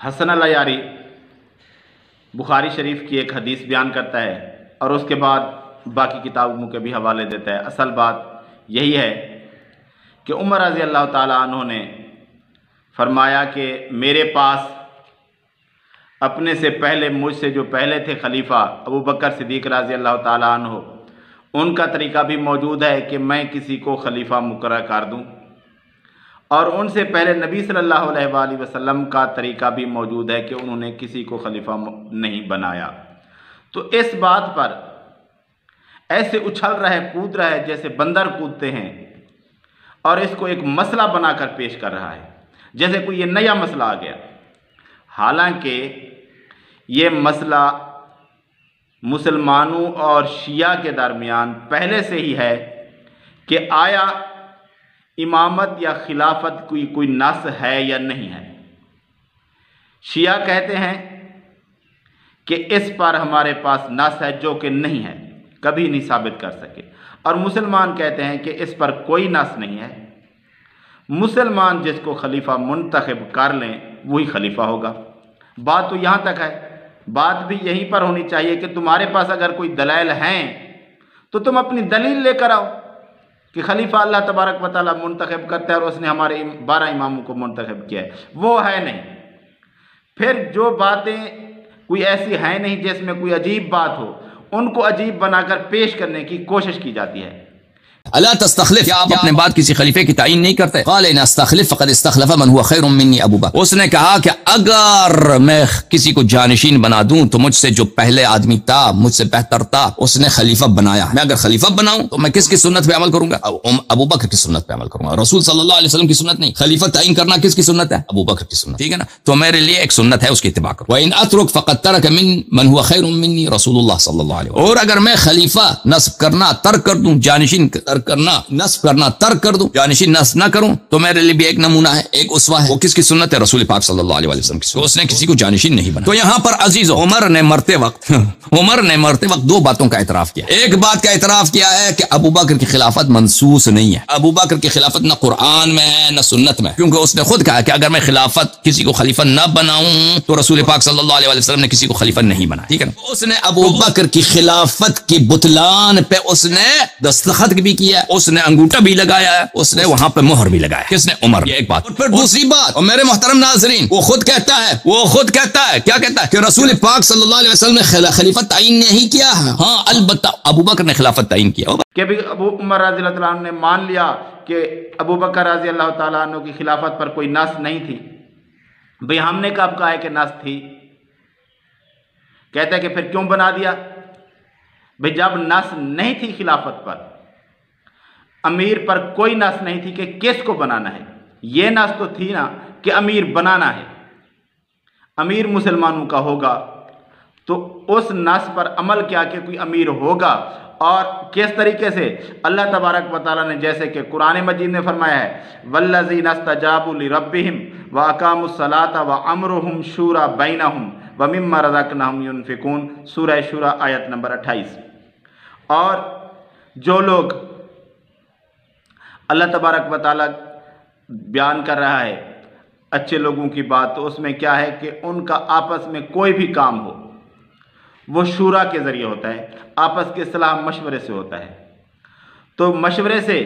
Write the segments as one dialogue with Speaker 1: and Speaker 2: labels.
Speaker 1: حسن العیاری بخاری شریف کی ایک حدیث بیان کرتا ہے اور اس کے بعد باقی کتابوں کے بھی حوالے دیتا ہے۔ اصل بات یہی ہے کہ عمر رضی اللہ تعالیٰ عنہ نے فرمایا کہ میرے پاس اپنے سے پہلے مجھ سے جو پہلے تھے خلیفہ ابو بکر صدیق رضی اللہ تعالیٰ عنہ، ان کا طریقہ بھی موجود ہے کہ میں کسی کو خلیفہ مقرر کر دوں، اور ان سے پہلے نبی صلی اللہ علیہ وآلہ وسلم کا طریقہ بھی موجود ہے کہ انہوں نے کسی کو خلیفہ نہیں بنایا۔ تو اس بات پر ایسے اچھل رہا ہے، کود رہا ہے جیسے بندر کودتے ہیں، اور اس کو ایک مسئلہ بنا کر پیش کر رہا ہے جیسے کوئی یہ نیا مسئلہ آ گیا، حالانکہ یہ مسئلہ مسلمانوں اور شیعہ کے درمیان پہلے سے ہی ہے کہ آیا امامت یا خلافت کوئی نص ہے یا نہیں ہے۔ شیعہ کہتے ہیں کہ اس پر ہمارے پاس نص ہے جو کہ نہیں ہے، کبھی نہیں ثابت کر سکے، اور مسلمان کہتے ہیں کہ اس پر کوئی نص نہیں ہے۔ مسلمان جس کو خلیفہ منتخب کر لیں وہی خلیفہ ہوگا۔ بات تو یہاں تک ہے، بات بھی یہیں پر ہونی چاہیے کہ تمہارے پاس اگر کوئی دلائل ہیں تو تم اپنی دلیل لے کر آؤ کہ خلیفہ اللہ تبارک و تعالیٰ منتخب کرتا ہے اور اس نے ہمارے 12 اماموں کو منتخب کیا ہے، وہ ہے نہیں۔ پھر جو باتیں کوئی ایسی ہیں نہیں جس میں کوئی عجیب بات ہو، ان کو عجیب بنا کر پیش کرنے کی کوشش کی جاتی ہے۔
Speaker 2: الا تستخلف، کیا آپ اپنے بعد کسی خلیفے کی تعین نہیں کرتے؟ قال ان استخلف فقد استخلف من هو خیر مني ابو بکر، اس نے کہا کہ اگر میں کسی کو جانشین بنا دوں تو مجھ سے جو پہلے آدمی تھا، مجھ سے بہتر تھا، اس نے خلیفہ بنایا، میں اگر خلیفہ بناؤں تو میں کس کی سنت پہ عمل کروں گا؟ ابو بکر کی سنت پہ عمل کروں گا، رسول صلی اللہ علیہ وسلم کی سنت نہیں۔ خلیفہ تعین کرنا کس کی سنت ہے؟ ابو بکر کی سنت، ٹھیک ہے نا؟ تو میرے لیے ایک سنت ہے، اس کی اتباع کرو۔ وان اترك فقد ترك من هو خیر مني رسول اللہ صلی اللہ علیہ وسلم، اور اگر میں خلیفہ نصب کرنا ترک کر دوں، جانشین ترک کرنا نصب کرنا ترک کر دوں، جانشین نصب نہ کروں، تو میرے لیے بھی ایک نمونہ ہے، ایک اسوہ ہے۔ وہ کس کی سنت ہے؟ رسول پاک صلی اللہ علیہ وسلم کی سنت۔ تو اس نے کسی کو جانشین نہیں بنا۔ تو یہاں پر عزیزو، عمر نے مرتے وقت دو باتوں کا اعتراف کیا۔ ایک بات کا اعتراف کیا ہے کہ ابو بکر کی خلافت منصوص نہیں ہے، ابو بکر کی خلافت نہ قرآن میں ہے نہ سنت میں، کیونکہ اس نے خود کہا کہ اگر میں خلافت کسی کو خلیفہ نہ بناؤں تو رسول پاک صلی اللہ علیہ وسلم نے کسی کو خلیفہ نہیں بنایا، ٹھیک ہے نا؟ اس نے ابو بکر کی خلافت کی بطلان پہ اس نے دستخط بھی کیا، اس نے انگوٹھا بھی لگایا ہے، اس نے وہاں پہ مہر بھی لگایا۔ کس نے؟ عمر۔ یہ ایک بات۔ اور پھر دوسری بات، اور میرے محترم ناظرین، وہ خود کہتا ہے کیا کہتا ہے کہ رسول پاک صلی اللہ علیہ وسلم نے خلیفہ تعین نہیں کیا ہے، ہاں البتہ ابو بکر نے خلافت تعین کیا۔
Speaker 1: کہ بھی ابو عمر رضی اللہ تعالیٰ عنہ نے مان لیا کہ ابو بکر رضی اللہ تعالیٰ عنہ کی خلافت پر کوئی نص نہیں تھی۔ بھئی ہم نے کب کہا ہے کہ نص تھی؟ کہتا ہے کہ پھر کیوں بنا دیا؟ بھئی جب نص نہیں تھی خلافت پر، امیر پر کوئی نص نہیں تھی کہ کس کو بنانا ہے، یہ نص تو تھی نا کہ امیر بنانا ہے، امیر مسلمانوں کا ہوگا، تو اس نص پر عمل کیا کہ کوئی امیر ہوگا، اور کس طریقے سے؟ اللہ تبارک و تعالیٰ نے جیسے کہ قرآن مجید نے فرمایا ہے وَالَّذِينَ اسْتَجَابُوا لِرَبِّهِمْ وَأَقَامُوا الصَّلَاةَ وَأَمْرُهُمْ شُورَى بَيْنَهُمْ وَمِمَّا رَزَقْنَاهُمْ يُنْفِقُونَ، سورہ شورى آیت نمبر 28۔ اور جو لوگ اللہ تبارک و تعالیٰ بیان کر رہا ہے اچھے لوگوں کی بات، تو اس میں کیا ہے کہ ان کا آپس میں کوئی بھی کام ہو وہ شورا کے ذریعے ہوتا ہے، آپس کے صلاح مشورے سے ہوتا ہے۔ تو مشورے سے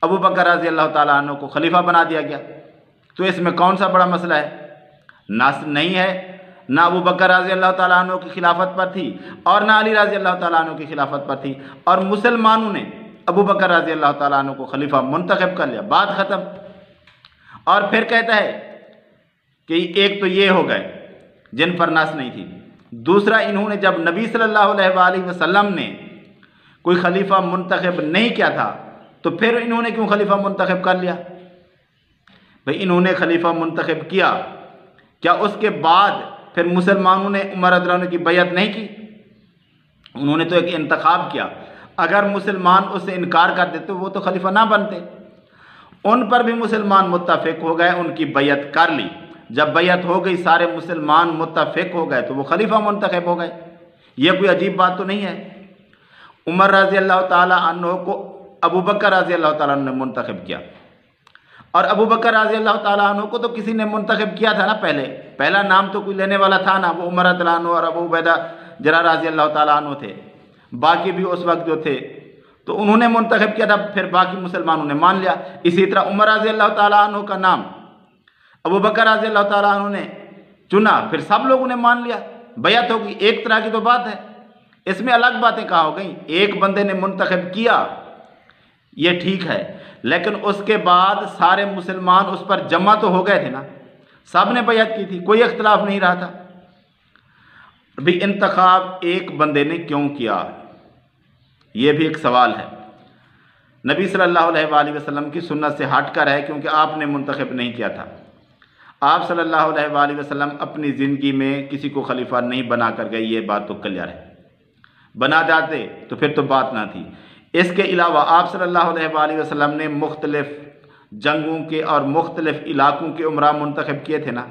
Speaker 1: ابو بکر رضی اللہ تعالیٰ عنہ کو خلیفہ بنا دیا گیا، تو اس میں کون سا بڑا مسئلہ ہے؟ نص نہیں ہے، نہ ابو بکر رضی اللہ تعالیٰ عنہ کی خلافت پر تھی اور نہ علی رضی اللہ تعالیٰ عنہ کی خلافت پر تھی، اور مسلمانوں نے ابو بکر رضی اللہ تعالیٰ عنہ کو خلیفہ منتخب کر لیا، بات ختم۔ اور پھر کہتا ہے کہ ایک تو یہ ہو گئے جن پر نص نہیں تھی، دوسرا انہوں نے جب نبی صلی اللہ علیہ وآلہ وسلم نے کوئی خلیفہ منتخب نہیں کیا تھا تو پھر انہوں نے کیوں خلیفہ منتخب کر لیا؟ بھئی انہوں نے خلیفہ منتخب کیا، کیا اس کے بعد پھر مسلمانوں نے عمر رضی اللہ عنہ کی بیعت نہیں کی؟ انہوں نے تو ایک انتخاب کیا، اگر مسلمان اس سے انکار کر دیتے وہ تو خلیفہ نہ بنتے، ان پر بھی مسلمان متفق ہو گئے، ان کی بیعت کر لی، جب بیعت ہو گئی سارے مسلمان متفق ہو گئے تو وہ خلیفہ منتخب ہو گئے۔ یہ کوئی عجیب بات تو نہیں ہے۔ عمر رضی اللہ تعالیٰ عنہ کو ابو بکر رضی اللہ تعالیٰ عنہ نے منتخب کیا، اور ابو بکر رضی اللہ تعالیٰ عنہ کو تو کسی نے منتخب کیا تھا نا، پہلا نام تو کوئی لینے والا تھا نا، وہ عمر رضی اللہ عنہ اور ابو عبیدہ جرح رضی اللہ تعالیٰ عنہ تھے، باقی بھی اس وقت جو تھے تو انہوں نے منتخب کیا تھا، پھر باقی مسلمانوں نے مان لیا۔ اسی طرح عمر رضی اللہ تعالیٰ عنہ کا نام ابو بکر رضی اللہ تعالیٰ عنہ نے چنا، پھر سب لوگوں نے مان لیا، بیعت ہو گئی۔ ایک طرح کی تو بات ہے، اس میں الگ باتیں کہاں ہو گئیں؟ ایک بندے نے منتخب کیا یہ ٹھیک ہے، لیکن اس کے بعد سارے مسلمان اس پر جمع تو ہو گئے تھے نا، سب نے بیعت کی تھی، کوئی اختلاف نہیں رہا تھا۔ ابھی انتخاب ایک بندے نے کیوں کیا، یہ بھی ایک سوال ہے۔ نبی صلی اللہ علیہ وآلہ وسلم کی سنت سے ہٹ کر ہے، کیونکہ آپ نے منتخب نہیں کیا تھا۔ آپ صلی اللہ علیہ وآلہ وسلم اپنی زندگی میں کسی کو خلیفہ نہیں بنا کر گئے، یہ بات تو کلیئر ہے، بنا جاتے تو پھر تو بات نہ تھی۔ اس کے علاوہ آپ صلی اللہ علیہ وآلہ وسلم نے مختلف جنگوں کے اور مختلف علاقوں کے عمرہ منتخب کیے تھے نا،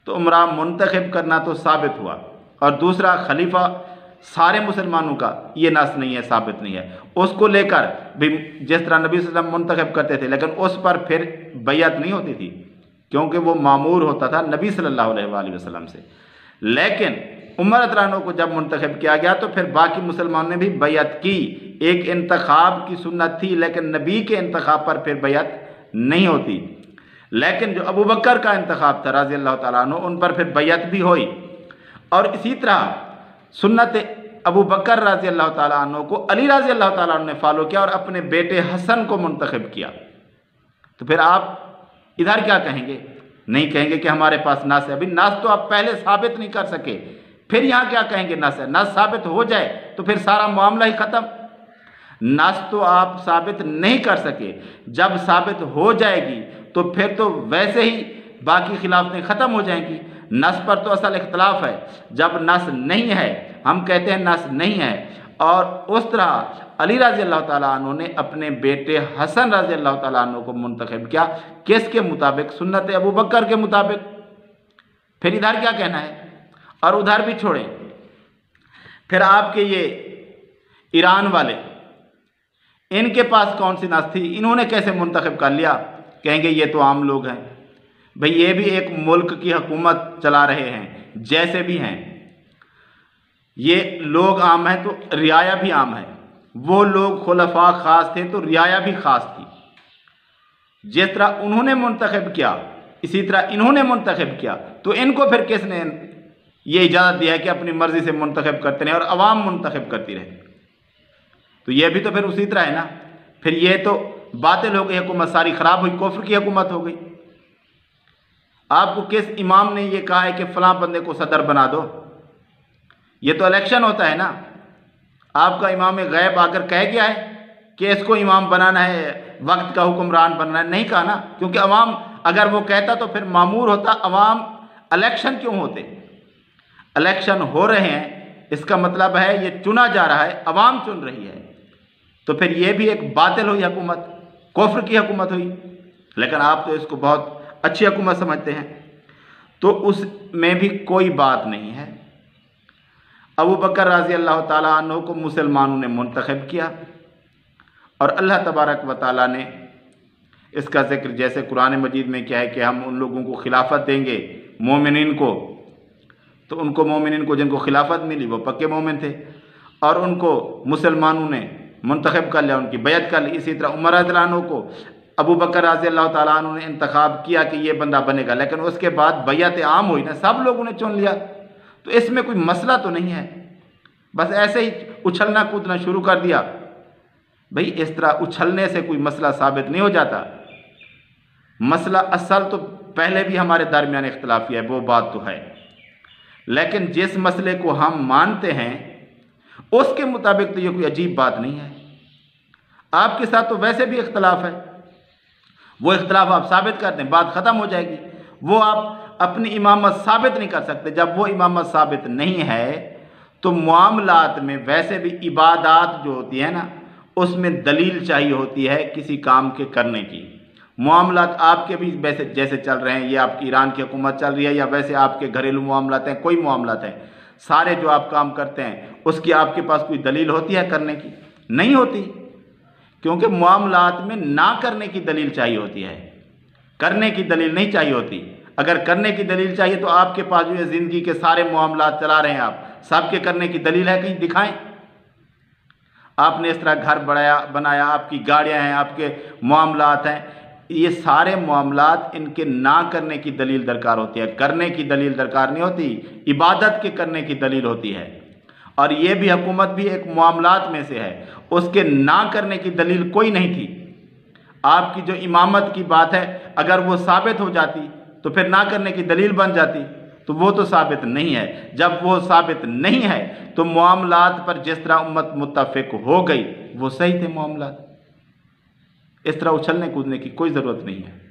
Speaker 1: تو عمرہ منتخب کرنا تو ثابت ہوا، اور دوسرا خلیفہ سارے مسلمانوں کا یہ نص نہیں ہے، ثابت نہیں ہے۔ اس کو لے کر بھی جس طرح نبی صلی اللہ علیہ وسلم منتخب کرتے تھے، لیکن اس پر پھر بیعت نہیں ہوتی تھی، کیونکہ وہ مامور ہوتا تھا نبی صلی اللہ علیہ وآلہ وسلم سے۔ لیکن عمر رضی اللہ عنہ کو جب منتخب کیا گیا تو پھر باقی مسلمانوں نے بھی بیعت کی۔ ایک انتخاب کی سنت تھی، لیکن نبی کے انتخاب پر پھر بیعت نہیں ہوتی۔ لیکن جو ابو بکر کا انتخاب تھا رضی اللہ تعالیٰ عنہ، ان پر پھر بیعت بھی ہوئی۔ اور اسی طرح سنت ابو بکر رضی اللہ تعالیٰ عنہ کو علی رضی اللہ تعالیٰ عنہ نے فالو کیا اور اپنے بیٹے حسن کو منتخب کیا۔ تو پھر آپ ادھر کیا کہیں گے؟ نہیں کہیں گے کہ ہمارے پاس نص ہے۔ ابھی نص تو آپ پہلے ثابت نہیں کر سکے، پھر یہاں کیا کہیں گے نص ہے؟ نص ثابت ہو جائے تو پھر سارا معاملہ ہی ختم۔ نص تو آپ ثابت نہیں کر سکے، جب ثابت ہو جائے گی تو پھر تو ویسے ہی باقی خلافتیں ختم ہو جائیں گی۔ نص پر تو اصل اختلاف ہے، جب نص نہیں ہے، ہم کہتے ہیں نص نہیں ہے، اور اس طرح علی رضی اللہ تعالیٰ عنہ نے اپنے بیٹے حسن رضی اللہ تعالیٰ عنہ کو منتخب کیا، کس کے مطابق؟ سنت ابو بکر کے مطابق۔ پھر ادھر کیا کہنا ہے؟ اور ادھر بھی چھوڑیں، پھر آپ کے یہ ایران والے، ان کے پاس کون سی نص تھی؟ انہوں نے کیسے منتخب کر لیا؟ کہیں گے یہ تو عام لوگ ہیں۔ بھئی یہ بھی ایک ملک کی حکومت چلا رہے ہیں، جیسے بھی ہیں، یہ لوگ عام ہیں تو رعایا بھی عام ہے۔ وہ لوگ خلفاء خاص تھے تو رعایا بھی خاص تھی۔ جس طرح انہوں نے منتخب کیا اسی طرح انہوں نے منتخب کیا، تو ان کو پھر کس نے یہ اجازت دیا ہے کہ اپنی مرضی سے منتخب کرتے رہیں اور عوام منتخب کرتی رہے؟ تو یہ بھی تو پھر اسی طرح ہے نا۔ پھر یہ تو باطل ہو گئی، حکومت ساری خراب ہوئی، کفر کی حکومت ہو گئی۔ آپ کو کس امام نے یہ کہا ہے کہ فلاں بندے کو صدر بنا دو؟ یہ تو الیکشن ہوتا ہے نا۔ آپ کا امام غیب آ کر کہہ گیا ہے کہ اس کو امام بنانا ہے، وقت کا حکمران بننا ہے؟ نہیں کہا نا، کیونکہ عوام اگر وہ کہتا تو پھر معمور ہوتا۔ عوام الیکشن کیوں ہوتے؟ الیکشن ہو رہے ہیں، اس کا مطلب ہے یہ چنا جا رہا ہے، عوام چن رہی ہے، تو پھر یہ بھی ایک باطل ہوئی حکومت، کفر کی حکومت ہوئی۔ لیکن آپ تو اس کو بہت اچھی حکومت سمجھتے ہیں، تو اس میں بھی کوئی بات نہیں ہے۔ ابو بکر رضی اللہ تعالیٰ عنہ کو مسلمانوں نے منتخب کیا، اور اللہ تبارک و تعالیٰ نے اس کا ذکر جیسے قرآن مجید میں کیا ہے کہ ہم ان لوگوں کو خلافت دیں گے، مومنین کو، تو ان کو مومنین کو جن کو خلافت ملی وہ پکے مومن تھے، اور ان کو مسلمانوں نے منتخب کر لیا، ان کی بیعت کر لی۔ اسی طرح عمر رضی اللہ عنہ کو ابو بکر رضی اللہ تعالیٰ عنہ نے انتخاب کیا کہ یہ بندہ بنے گا، لیکن اس کے بعد بیعت عام ہوئی نا، سب لوگوں نے چن لیا، تو اس میں کوئی مسئلہ تو نہیں ہے۔ بس ایسے ہی اچھلنا کودنا شروع کر دیا۔ بھئی اس طرح اچھلنے سے کوئی مسئلہ ثابت نہیں ہو جاتا۔ مسئلہ اصل تو پہلے بھی ہمارے درمیان اختلافی ہے، وہ بات تو ہے، لیکن جس مسئلے کو ہم مانتے ہیں اس کے مطابق تو یہ کوئی عجیب بات نہیں ہے۔ آپ کے ساتھ تو ویسے بھی اختلاف ہے، وہ اختلاف آپ ثابت کر دیں، بات ختم ہو جائے گی۔ وہ آپ اپنی امامت ثابت نہیں کر سکتے۔ جب وہ امامت ثابت نہیں ہے تو معاملات میں ویسے بھی عبادات جو ہوتی ہے نا، اس میں دلیل چاہیے ہوتی ہے کسی کام کے کرنے کی۔ معاملات آپ کے بھی ویسے جیسے چل رہے ہیں، یہ آپ کی ایران کی حکومت چل رہی ہے، یا ویسے آپ کے گھریلو معاملات ہیں، کوئی معاملات ہیں، سارے جو آپ کام کرتے ہیں اس کی آپ کے پاس کوئی دلیل ہوتی ہے کرنے کی؟ نہیں ہوتی، کیونکہ معاملات میں نہ کرنے کی دلیل چاہیے ہوتی ہے۔ کرنے کی دلیل نہیں چاہیے ہوتی۔ اگر کرنے کی دلیل چاہیے تو آپ کے پاس جو ہے زندگی کے سارے معاملات چلا رہے ہیں آپ، سب کے کرنے کی دلیل ہے، کہیں دکھائیں۔ آپ نے اس طرح گھر بنایا، آپ کی گاڑیاں ہیں، آپ کے معاملات ہیں، یہ سارے معاملات ان کے نہ کرنے کی دلیل درکار ہوتی ہے، کرنے کی دلیل درکار نہیں ہوتی، عبادت کے کرنے کی دلیل ہوتی ہے۔ اور یہ بھی حکومت بھی ایک معاملات میں سے ہے، اس کے نہ کرنے کی دلیل کوئی نہیں تھی۔ آپ کی جو امامت کی بات ہے اگر وہ ثابت ہو جاتی تو پھر نہ کرنے کی دلیل بن جاتی، تو وہ تو ثابت نہیں ہے۔ جب وہ ثابت نہیں ہے تو معاملات پر جس طرح امت متفق ہو گئی وہ صحیح تھے معاملات، اس طرح اچھلنے کودنے کی کوئی ضرورت نہیں ہے۔